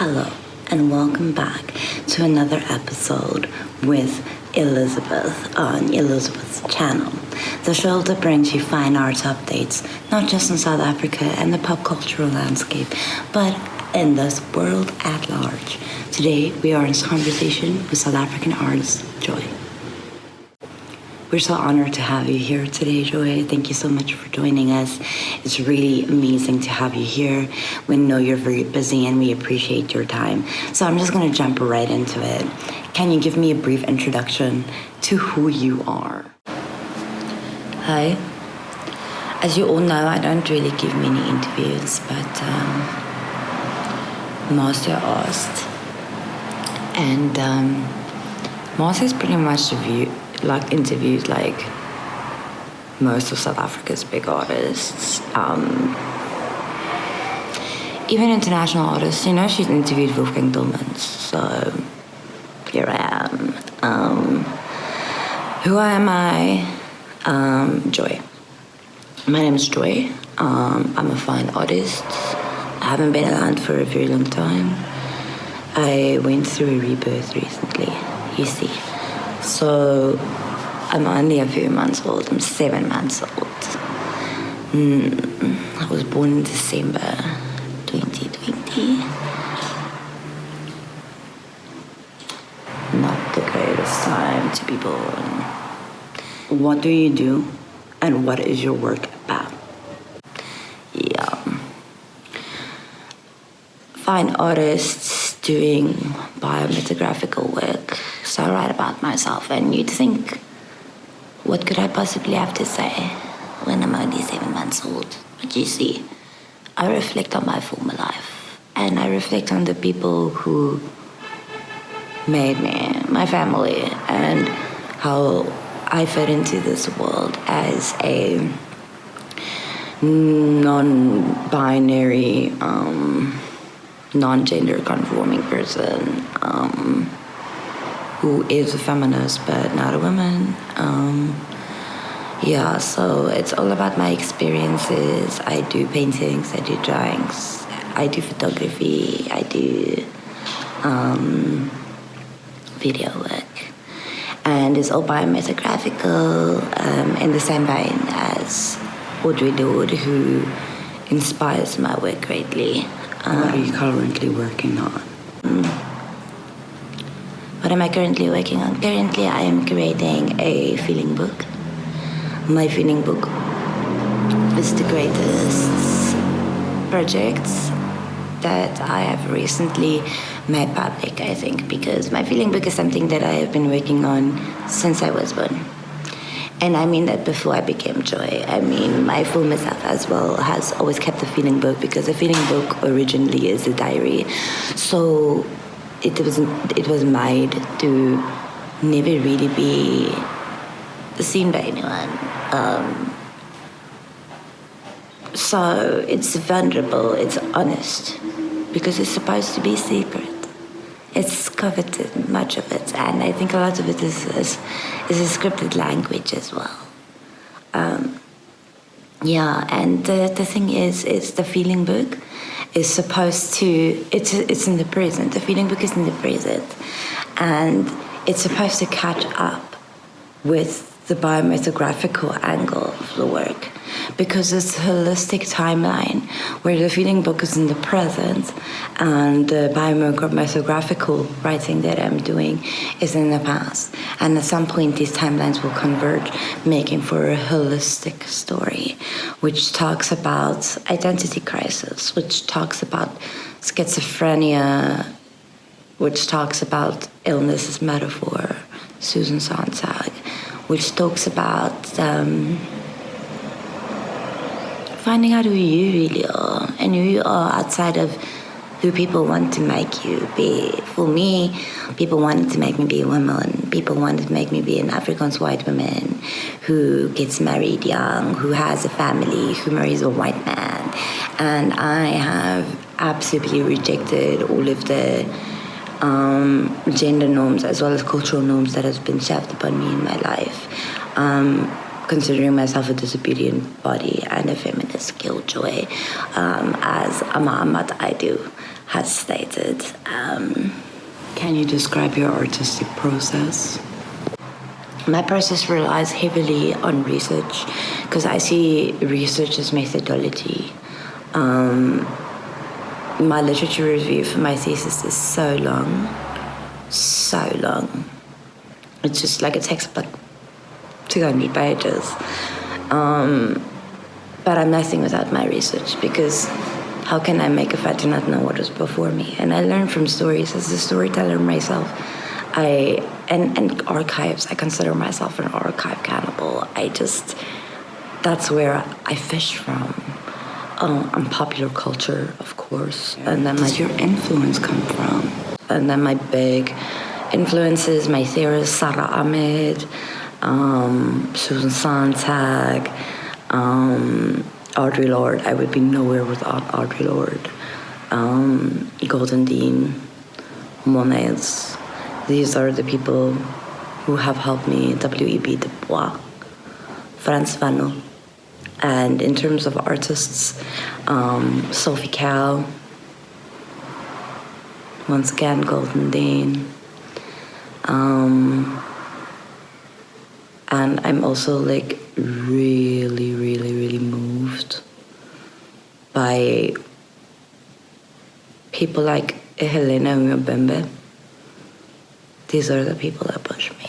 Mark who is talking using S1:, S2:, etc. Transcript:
S1: Hello, and welcome back to another episode with Elizabeth on Elizabeth's channel, the show that brings you fine arts updates, not just in South Africa and the pop cultural landscape, but in this world at large. Today, we are in conversation with South African artist Joy. We're so honored to have you here today, Joy. Thank you so much for joining us. It's really amazing to have you here. We know you're very busy and we appreciate your time. So I'm just going to jump right into it. Can you give me a brief introduction to who you are? Hi. As you all know, I don't really give many interviews, but Marcia asked. And Marcia's pretty much interviewed most of South Africa's big artists, even international artists. She's interviewed Wolfgang Tillmans, so here I am. Who am I? Joy. My name is Joy. I'm a fine artist. I haven't been around for a very long time. I went through a rebirth recently, you see. So I'm only a few months old. I'm 7 months old. I was born in December 2020. Not the greatest time to be born. What do you do and what is your work about? Yeah. Fine artists doing biometagraphical work. So I write about myself, and you'd think, what could I possibly have to say when I'm only 7 months old? But you see, I reflect on my former life, and I reflect on the people who made me, my family, and how I fit into this world as a non-binary, non-gender conforming person, who is a feminist but not a woman. So it's all about my experiences. I do paintings, I do drawings, I do photography, I do video work. And it's all biometagraphical, in the same vein as Audrey Lorde, who inspires my work greatly. What are you currently working on? What am I currently working on? Currently, I am creating a feeling book. My feeling book is the greatest project that I have recently made public, I think, because my feeling book is something that I have been working on since I was born. And I mean that before I became Joy. I mean, my former self as well has always kept the feeling book, because the feeling book originally is a diary. So it was made to never really be seen by anyone. So it's vulnerable, it's honest, because it's supposed to be secret. It's coveted, much of it, and I think a lot of it is a scripted language as well. And the thing is the feeling book is supposed to, it's in the present. The feeling book is in the present, and it's supposed to catch up with the biometagraphical angle of the work, because it's a holistic timeline where the feeling book is in the present and the biometagraphical writing that I'm doing is in the past. And at some point, these timelines will converge, making for a holistic story, which talks about identity crisis, which talks about schizophrenia, which talks about illness as metaphor, Susan Sontag, which talks about finding out who you really are and who you are outside of who people want to make you be. For me, people wanted to make me be a woman. People wanted to make me be an Afrikaans white woman who gets married young, who has a family, who marries a white man. And I have absolutely rejected all of the gender norms as well as cultural norms that has been shoved upon me in my life. Considering myself a disobedient body and a feminist killjoy, as a mom, what I do. has stated.
S2: Can you describe your artistic process?
S1: My process relies heavily on research because I see research as methodology. My literature review for my thesis is so long. It's just like a textbook, 200 pages. But I'm nothing without my research, because how can I make if I do not know what was before me? And I learn from stories as a storyteller myself. And archives, I consider myself an archive cannibal. That's where I fish from. And popular culture, of course. And then
S2: does your influence come from?
S1: And then my big influences, my theorists, Sarah Ahmed, Susan Sontag, Audre Lorde. I would be nowhere without Audre Lorde. Golden Dean, Monets. These are the people who have helped me. W.E.B. Du Bois, Frantz Fanon. And in terms of artists, Sophie Calle, once again, Golden Dean. And I'm also like really moved by people like Helena Mbembe. These are the people that push me.